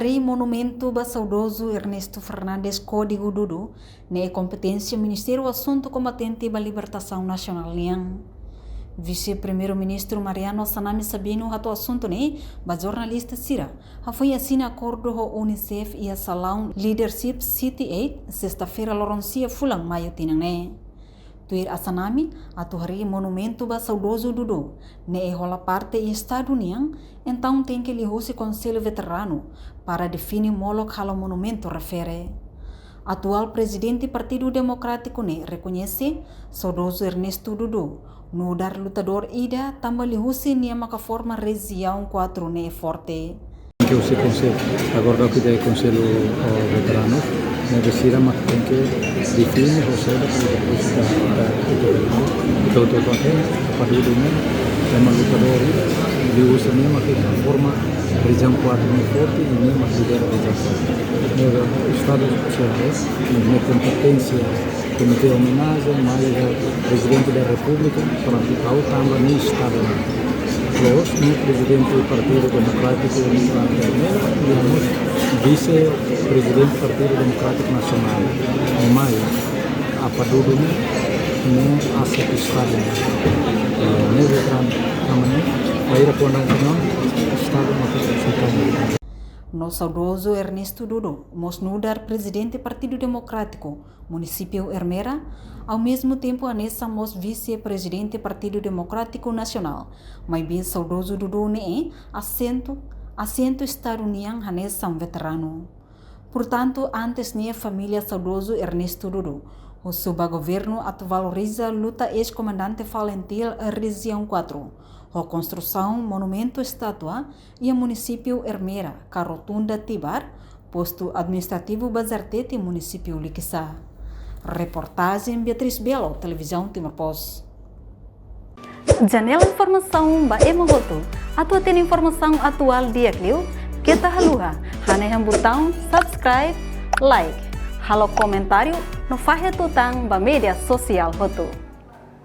Hari Monumento ba saudoso Ernesto Fernandes Código Dudu na competência Ministério Assunto Combatente ba Libertação Nacional niang. Vice-Primeiro-Ministro Mariano Sanami Sabino hato assunto ne ba jornalista Sira foi assina acordo ho UNICEF e a Salão Leadership City 8 sexta-feira Loroncia Fulang Maio tinang ne. Tuir asanami atu hari monumento ba saudoso Dudu ne rola parte e estado niang, então tem que lihusi conselho veterano para definir molok halo monumento refere. Atual presidente Partido Democrático ne reconhece saudoso Ernesto Dudu, no dar lutador ida tambah lihusi nia maka forma região 4 ne forte. Que você conselho agora que é conselho veterano na desira mas tem que definir você da então pada dunia memang lutador di usianya makin forma região 4 ne forte ini masih ada região 4 no estado sociais na competência Comitê de homenagem mais presidente da República para ficar também no estado. Nós, no presidente do Partido Democrático Nacional, digamos, vice-presidente do Partido Democrático Nacional, mas a Padudu não aceita estado. Não veterano também, aí a condição estado não aceita. No saudoso Ernesto Dudu, mosnudar presidente Partido Democrático, município Ermera, ao mesmo tempo anessa mos vice-presidente Partido Democrático Nacional, mas bem saudoso Dudu ne assento Estado niang anessa veterano. Portanto, antes ne família saudoso Ernesto Dudu, o subgoverno valoriza luta ex-comandante Valentil região 4. A construção, monumento, estátua e a município Ermera, Carotunda Tibar, posto administrativo Bazartete, município Liquiçá. Reportagem Beatriz Belo, televisão Timor Post. Janela informação ba emogoto. Atua tem informação atual dia kliu, kita haluha, haneham botão subscribe, like, halo comentário no fahe tutang ba media sosial hotu.